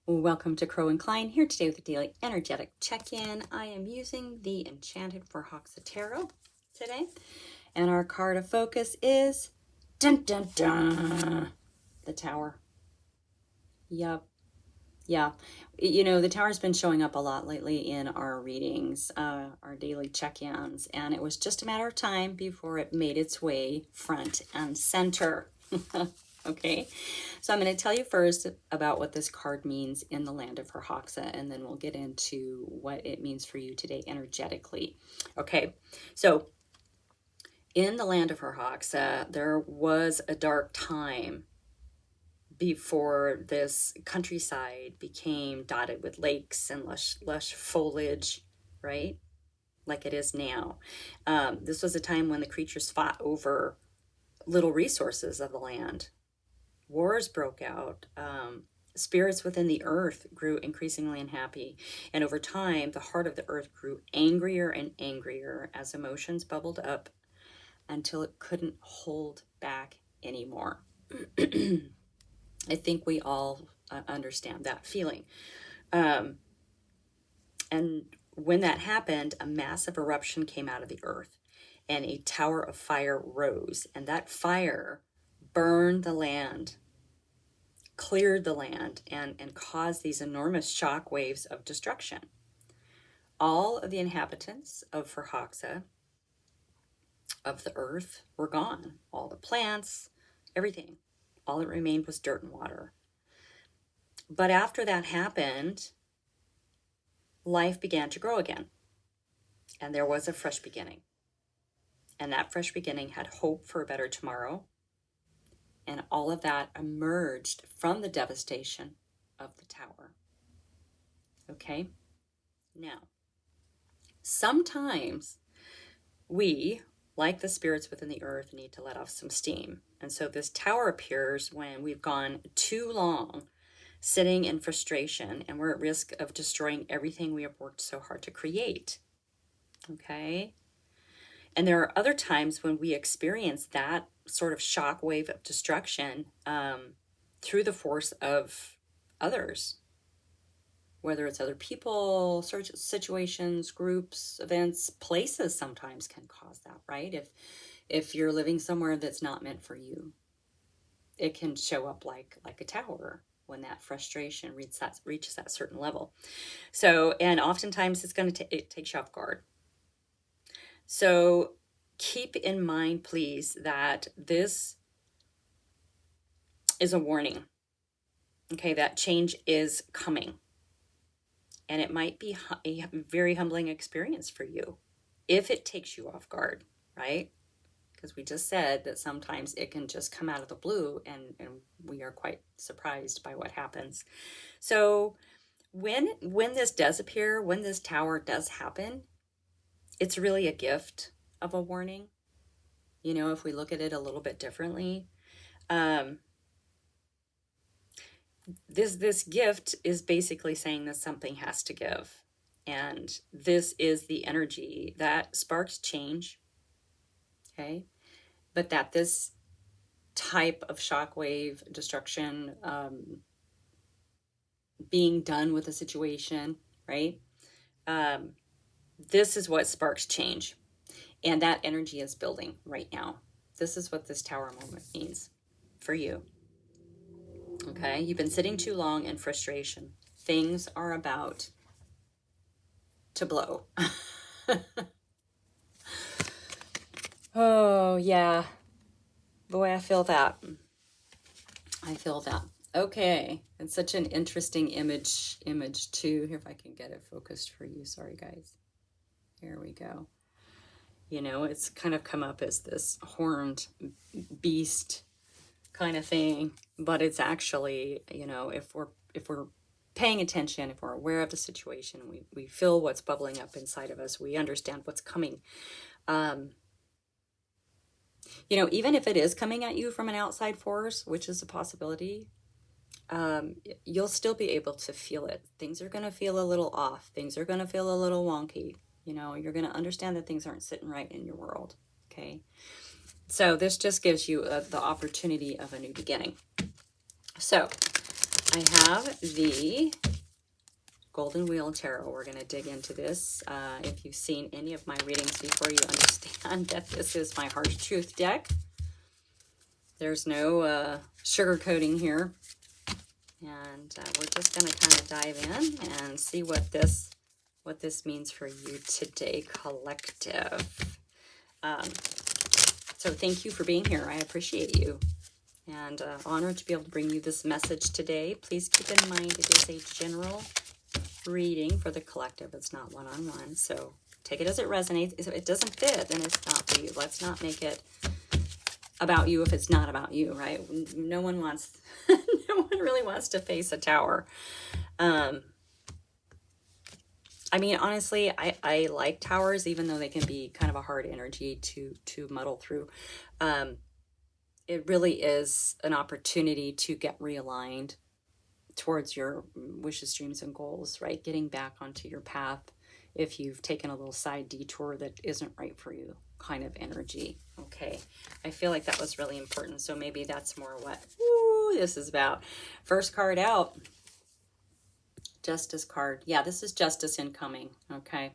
Welcome to Crow and Klein, here today with a daily energetic check-in. I am using the Enchanted for Hoxa Tarot today, and our card of focus is dun dun dun, the Tower. Yep. Yeah, the Tower's been showing up a lot lately in our readings, our daily check-ins, and it was just a matter of time before it made its way front and center. Okay, so I'm going to tell you first about what this card means in the land of Herhoxa, and then we'll get into what it means for you today energetically. Okay, so in the land of Herhoxa, there was a dark time before this countryside became dotted with lakes and lush foliage, right? Like it is now. This was a time when the creatures fought over little resources of the land. Wars broke out. Spirits within the earth grew increasingly unhappy. And over time, the heart of the earth grew angrier and angrier as emotions bubbled up until it couldn't hold back anymore. I think we all understand that feeling. And when that happened, a massive eruption came out of the earth and a tower of fire rose. And that fire burned the land, cleared the land, and caused these enormous shock waves of destruction. All of the inhabitants of Herhoxa, of the earth, were gone. All the plants, everything. All that remained was dirt and water. But after that happened, life began to grow again. And there was a fresh beginning. And that fresh beginning had hope for a better tomorrow. And all of that emerged from the devastation of the tower. Okay? Now, sometimes we, like the spirits within the earth, need to let off some steam. And so this tower appears when we've gone too long sitting in frustration and we're at risk of destroying everything we have worked so hard to create. Okay? And there are other times when we experience that sort of shock wave of destruction through the force of others, whether it's other people, situations, groups, events, places sometimes can cause that, right? If you're living somewhere that's not meant for you, it can show up like a tower when that frustration reaches that certain level. So, and oftentimes it's going to take you off guard. So keep in mind, please, that this is a warning, okay, that change is coming. And it might be a very humbling experience for you if it takes you off guard, right? Because we just said that sometimes it can just come out of the blue and we are quite surprised by what happens. So when this does appear, when this tower does happen, it's really a gift of a warning. If we look at it a little bit differently, this gift is basically saying that something has to give. And this is the energy that sparks change, okay? But that this type of shockwave destruction, being done with a situation, right? This is what sparks change. And that energy is building right now. This is what this tower moment means for you. Okay, you've been sitting too long in frustration. Things are about to blow. Oh, yeah. Boy, I feel that. Okay, it's such an interesting image too. Here, if I can get it focused for you. Sorry, guys. Here we go. It's kind of come up as this horned beast kind of thing, but it's actually, if we're paying attention, if we're aware of the situation, we feel what's bubbling up inside of us, we understand what's coming. Even if it is coming at you from an outside force, which is a possibility, you'll still be able to feel it. Things are going to feel a little off. Things are going to feel a little wonky. You're going to understand that things aren't sitting right in your world. Okay. So this just gives you the opportunity of a new beginning. So I have the Golden Wheel Tarot. We're going to dig into this. If you've seen any of my readings before, you understand that this is my Harsh Truth deck. There's no sugarcoating here. And we're just going to kind of dive in and see what this means for you today, collective. So thank you for being here. I appreciate you. And honored to be able to bring you this message today. Please keep in mind it is a general reading for the collective. It's not one-on-one. So take it as it resonates. If it doesn't fit, then it's not for you. Let's not make it about you if it's not about you, right? No one wants, no one really wants to face a tower. I mean, honestly, I like towers, even though they can be kind of a hard energy to muddle through. It really is an opportunity to get realigned towards your wishes, dreams, and goals, right? Getting back onto your path if you've taken a little side detour that isn't right for you, kind of energy. Okay, I feel like that was really important. So maybe that's more what this is about. First card out, Justice card. Yeah, this is justice incoming. Okay,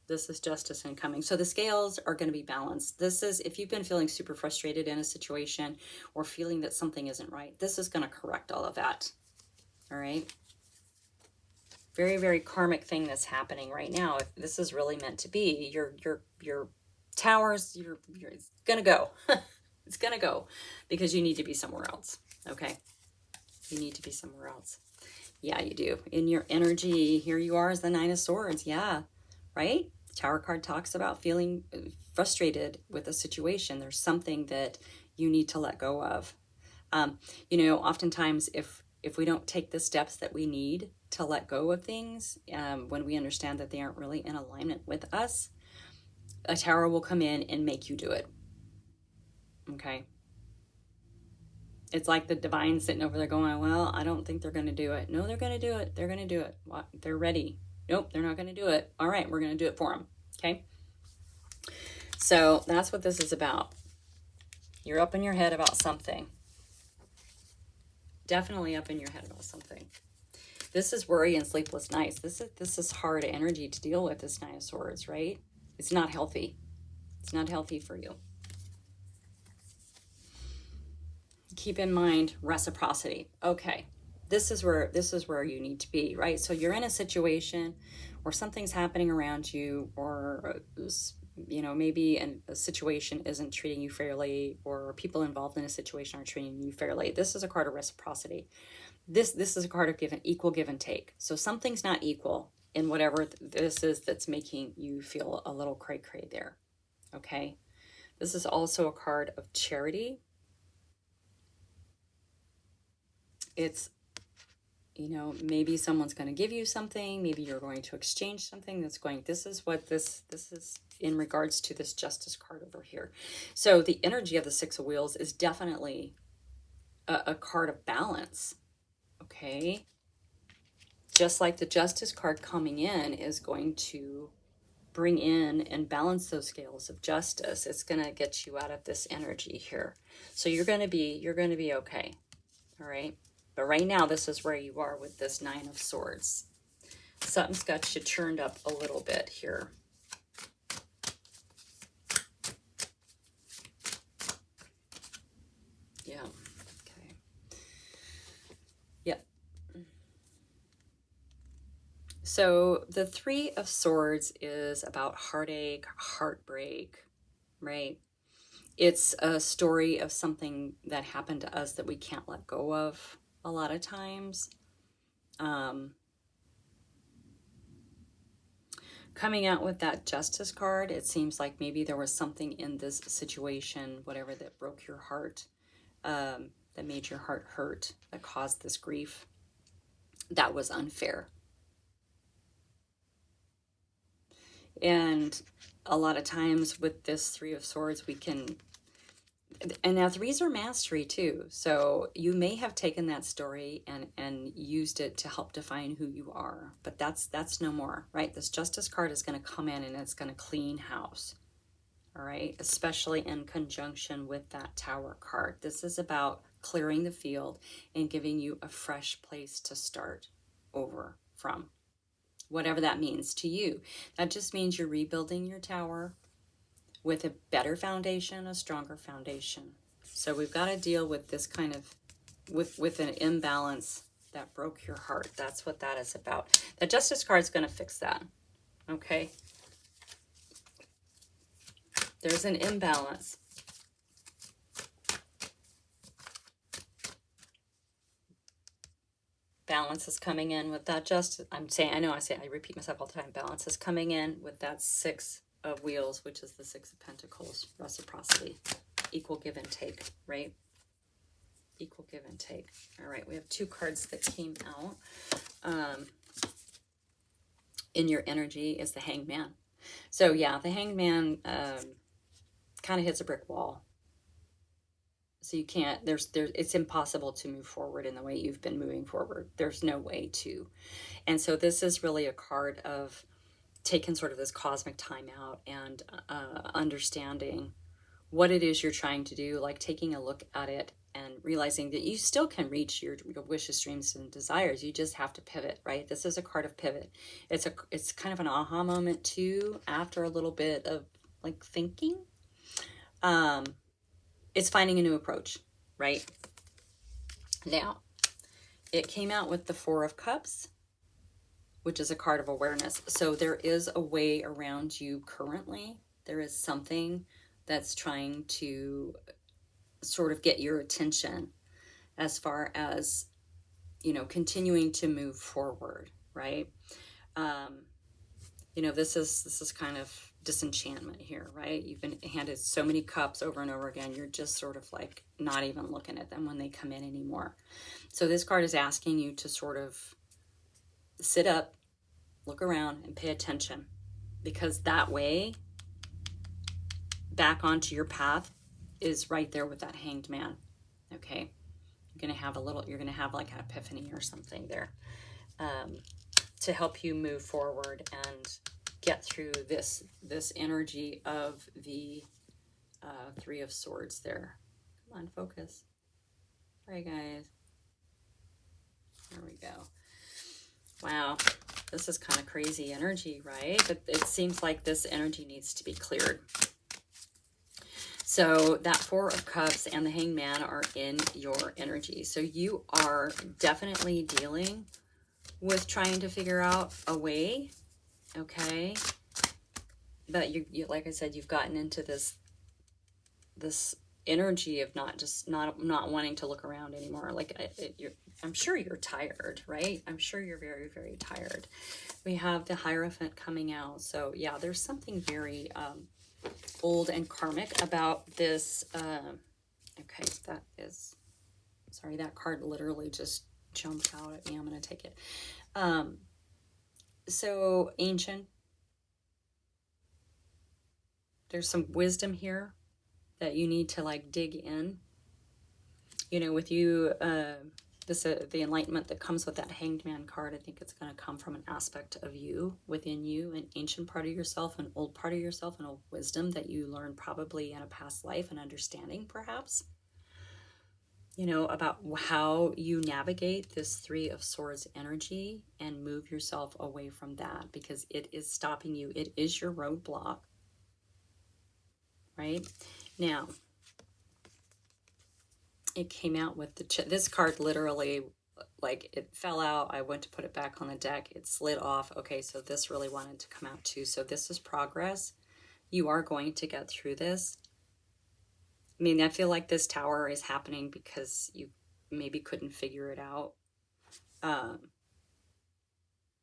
this is justice incoming. So the scales are going to be balanced. This is, if you've been feeling super frustrated in a situation or feeling that something isn't right, this is going to correct all of that. All right. Very, very karmic thing that's happening right now. If this is really meant to be, your towers, it's gonna go. It's gonna go because you need to be somewhere else. Okay, you need to be somewhere else. Yeah, you do. In your energy, here you are as the Nine of Swords. Yeah, right. The Tower card talks about feeling frustrated with a situation. There's something that you need to let go of. You know, oftentimes if we don't take the steps that we need to let go of things, when we understand that they aren't really in alignment with us, a tower will come in and make you do it. Okay. It's like the divine sitting over there going, well, I don't think they're going to do it. No, they're going to do it. They're going to do it. What? They're ready. Nope, they're not going to do it. All right, we're going to do it for them. Okay. So that's what this is about. You're up in your head about something. Definitely up in your head about something. This is worry and sleepless nights. This is hard energy to deal with, this Nine of Swords, right? It's not healthy. It's not healthy for you. Keep in mind reciprocity. Okay, this is where you need to be, right? So you're in a situation where something's happening around you, or you know, maybe a situation isn't treating you fairly, or people involved in a situation aren't treating you fairly. This is a card of reciprocity. This is a card of equal give and take. So something's not equal in whatever this is that's making you feel a little cray-cray there. Okay, this is also a card of charity. It's, you know, maybe someone's going to give you something, maybe you're going to exchange something this is what this is in regards to this Justice card over here. So the energy of the Six of Wheels is definitely a card of balance. Okay, just like the Justice card coming in is going to bring in and balance those scales of justice. It's going to get you out of this energy here. So you're going to be okay. All right. But right now, this is where you are with this Nine of Swords. Something's got you turned up a little bit here. Yeah. Okay. Yep. So the Three of Swords is about heartache, heartbreak, right? It's a story of something that happened to us that we can't let go of a lot of times. Coming out with that Justice card, it seems like maybe there was something in this situation, whatever, that broke your heart, that made your heart hurt, that caused this grief, that was unfair. And a lot of times with this Three of Swords, we can, and now threes are mastery too. So you may have taken that story and used it to help define who you are, but that's no more, right? This Justice card is going to come in and it's going to clean house. All right, especially in conjunction with that Tower card. This is about clearing the field and giving you a fresh place to start over from. Whatever that means to you. That just means you're rebuilding your tower with a better foundation, a stronger foundation. So we've got to deal with this kind of, with an imbalance that broke your heart. That's what that is about. The Justice card is going to fix that. Okay? There's an imbalance. Balance is coming in with that I repeat myself all the time. Balance is coming in with that 6 of Wheels, which is the 6 of Pentacles. Reciprocity. Equal give and take, right? Equal give and take. All right, we have 2 cards that came out. In your energy is the Hangman. So yeah, the Hangman kind of hits a brick wall. So you can't, it's impossible to move forward in the way you've been moving forward. There's no way to. And so this is really a card of taking sort of this cosmic time out and understanding what it is you're trying to do, like taking a look at it and realizing that you still can reach your wishes, dreams, and desires. You just have to pivot, right? This is a card of pivot. It's kind of an aha moment too, after a little bit of like thinking. It's finding a new approach, right? Now, it came out with the 4 of Cups, which is a card of awareness. So there is a way around you currently. There is something that's trying to sort of get your attention as far as, you know, continuing to move forward, right? You know, this is kind of disenchantment here, right? You've been handed so many cups over and over again. You're just sort of like not even looking at them when they come in anymore. So this card is asking you to sort of sit up, look around, and pay attention, because that way back onto your path is right there with that Hanged Man. Okay, you're gonna have like an epiphany or something there, to help you move forward and get through this energy of the 3 of Swords there. Come on, focus. All right, guys. There we go. Wow, this is kind of crazy energy, right? But it seems like this energy needs to be cleared. So that 4 of Cups and the Hangman are in your energy. So you are definitely dealing with trying to figure out a way, okay? But you like I said, you've gotten into this energy of not wanting to look around anymore. Like I'm sure you're tired, right? I'm sure you're very, very tired. We have the Hierophant coming out. So yeah, there's something very old and karmic about this. Okay, that card literally just jumped out at me. I'm going to take it. So ancient. There's some wisdom here that you need to like dig in. You know, with you, the enlightenment that comes with that Hanged Man card, I think it's going to come from an aspect of you, within you, an ancient part of yourself, an old part of yourself, an old wisdom that you learned probably in a past life, and understanding perhaps, you know, about how you navigate this 3 of Swords energy and move yourself away from that, because it is stopping you. It is your roadblock, right? Now, it came out with this card literally, like, it fell out. I went to put it back on the deck. It slid off. Okay, so this really wanted to come out too. So this is progress. You are going to get through this. I mean, I feel like this tower is happening because you maybe couldn't figure it out.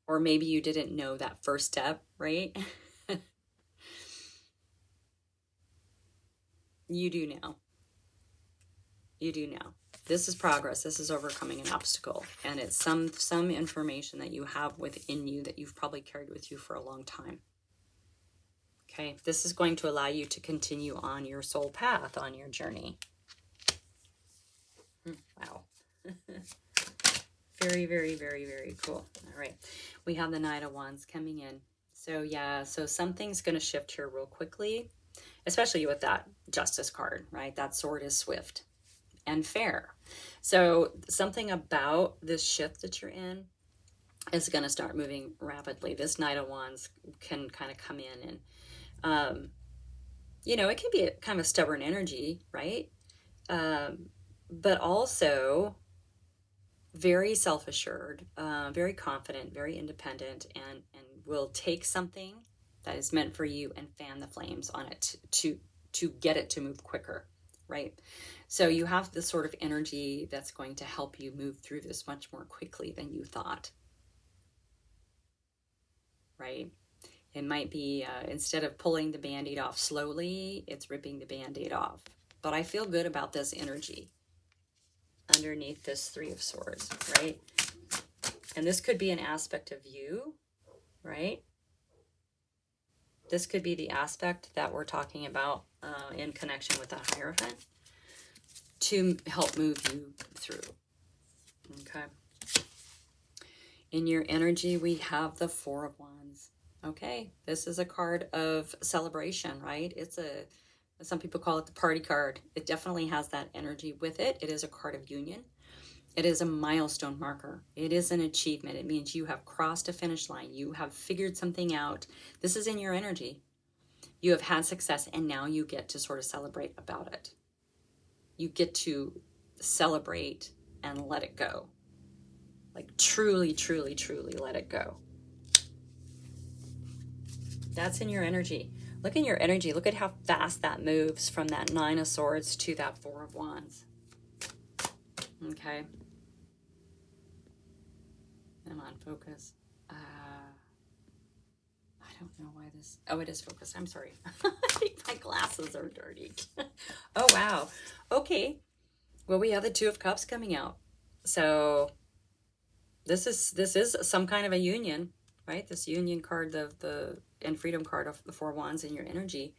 Or maybe you didn't know that first step, right? You do now. You do now. This is progress. This is overcoming an obstacle. And it's some information that you have within you that you've probably carried with you for a long time. Okay, this is going to allow you to continue on your soul path, on your journey. Wow. Very, very, very, very cool. All right, we have the Knight of Wands coming in. So yeah, so something's going to shift here real quickly, especially with that Justice card, right? That sword is swift. and fair. So something about this shift that you're in is going to start moving rapidly. This Knight of Wands can kind of come in and, it can be a kind of stubborn energy, right? But also very self-assured, very confident, very independent, and will take something that is meant for you and fan the flames on it to get it to move quicker, right? So you have this sort of energy that's going to help you move through this much more quickly than you thought, right? It might be, instead of pulling the Band-Aid off slowly, it's ripping the Band-Aid off. But I feel good about this energy underneath this Three of Swords, right? And this could be an aspect of you, right? This could be the aspect that we're talking about in connection with the Hierophant to help move you through, okay? In your energy, we have the Four of Wands. Okay, this is a card of celebration, right? Some people call it the party card. It definitely has that energy with it. It is a card of union. It is a milestone marker. It is an achievement. It means you have crossed a finish line. You have figured something out. This is in your energy. You have had success, and now you get to sort of celebrate about it. You get to celebrate and let it go. Like truly, truly, truly let it go. That's in your energy. Look in your energy. Look at how fast that moves from that Nine of Swords to that Four of Wands. Okay. Come on, focus. I don't know why this... Oh, it is focused. I'm sorry. I think my glasses are dirty. Oh, wow. Okay. Well, we have the Two of Cups coming out. So this is some kind of a union, right? This union card, and freedom card of the Four of Wands in your energy.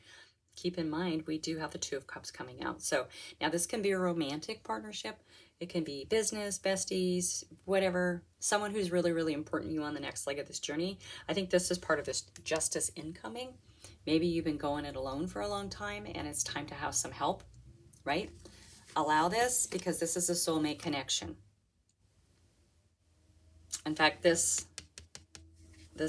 Keep in mind, we do have the Two of Cups coming out. So now this can be a romantic partnership. It can be business, besties, whatever. Someone who's really, really important to you on the next leg of this journey. I think this is part of this justice incoming. Maybe you've been going it alone for a long time and it's time to have some help, right? Allow this, because this is a soulmate connection. In fact, this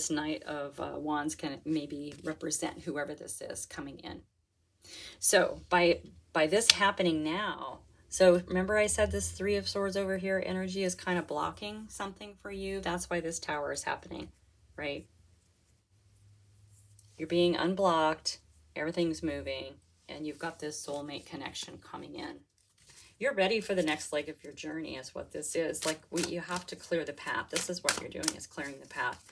Knight of Wands can maybe represent whoever this is coming in. So by this happening now, so remember I said this Three of Swords over here energy is kind of blocking something for you. That's why this Tower is happening, right? You're being unblocked, everything's moving, and you've got this soulmate connection coming in. You're ready for the next leg of your journey is what this is. Like, you have to clear the path. This is what you're doing, is clearing the path.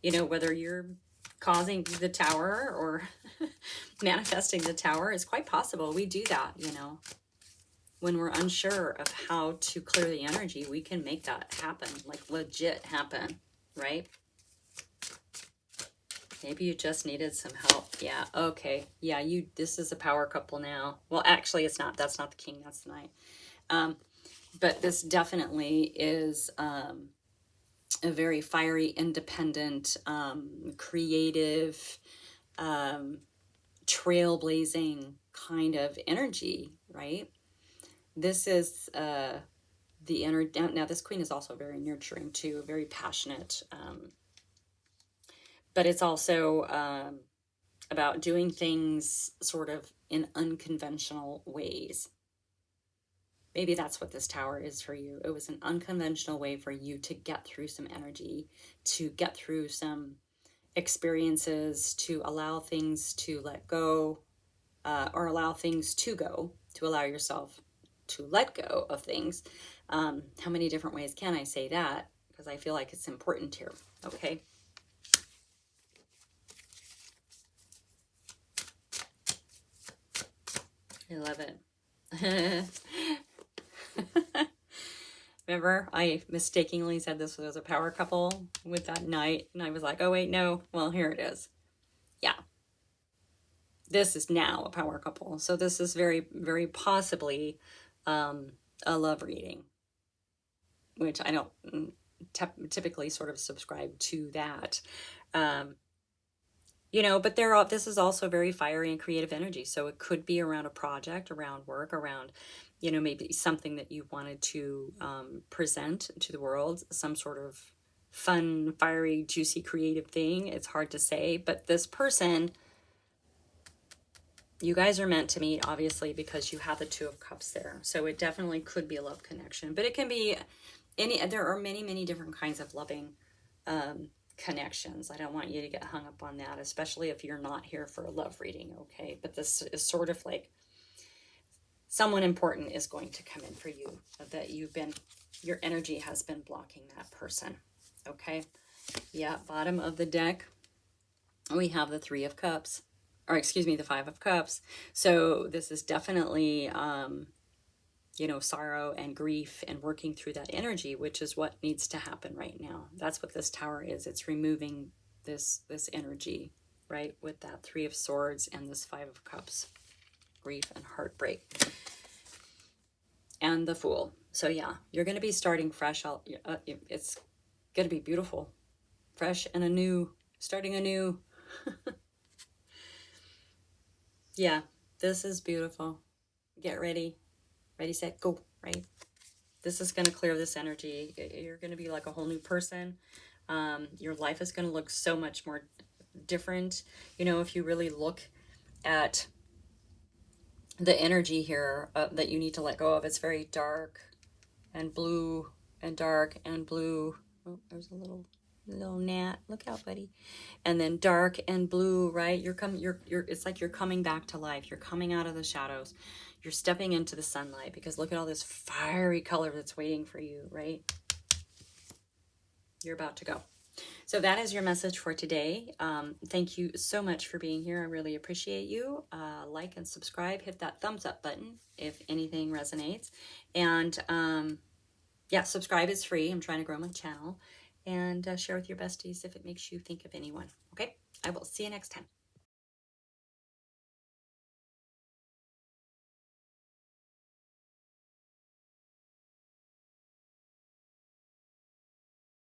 You know, whether you're causing the Tower or manifesting the Tower is quite possible. We do that, you know. When we're unsure of how to clear the energy, we can make that happen, like legit happen, right? Maybe you just needed some help. Yeah, okay. Yeah, this is a power couple now. Well, actually, it's not. That's not the King. That's the Knight. But this definitely is a very fiery, independent, creative, trailblazing kind of energy, right? This is the inner... Now, this Queen is also very nurturing, too, very passionate, but it's also about doing things sort of in unconventional ways. Maybe that's what this Tower is for you. It was an unconventional way for you to get through some energy, to get through some experiences, to allow things to let go, or allow things to go, to allow yourself to let go of things. How many different ways can I say that? Because I feel like it's important here, okay? I love it. Remember, I mistakenly said this was a power couple with that Knight, and I was like, oh, wait, no. Well, here it is. Yeah. This is now a power couple. So this is very, very possibly a love reading, which I don't typically sort of subscribe to that. You know, but this is also very fiery and creative energy. So it could be around a project, around work, around you know, maybe something that you wanted to present to the world, some sort of fun, fiery, juicy, creative thing. It's hard to say, but this person, you guys are meant to meet, obviously, because you have the Two of Cups there. So it definitely could be a love connection, but it can be there are many, many different kinds of loving connections. I don't want you to get hung up on that, especially if you're not here for a love reading, okay? But this is sort of like someone important is going to come in for you, that your energy has been blocking that person, okay? Yeah, bottom of the deck, we have the Three of Cups, or excuse me, the Five of Cups. So this is definitely, you know, sorrow and grief and working through that energy, which is what needs to happen right now. That's what this Tower is. It's removing this energy, right? With that Three of Swords and this Five of Cups, grief and heartbreak. And the Fool. So yeah, you're going to be starting fresh. It's going to be beautiful. Fresh and anew. Starting anew. Yeah, this is beautiful. Get ready. Ready, set, go, right? This is going to clear this energy. You're going to be like a whole new person. Your life is going to look so much more different. You know, if you really look at the energy here that you need to let go of, it's very dark and blue and dark and blue. Oh, there's a little gnat. Look out, buddy. And then dark and blue, right? It's like you're coming back to life. You're coming out of the shadows. You're stepping into the sunlight, because look at all this fiery color that's waiting for you, right? You're about to go. So that is your message for today. Thank you so much for being here. I really appreciate you. Like and subscribe. Hit that thumbs up button if anything resonates. And yeah, subscribe is free. I'm trying to grow my channel. And share with your besties if it makes you think of anyone. Okay? I will see you next time.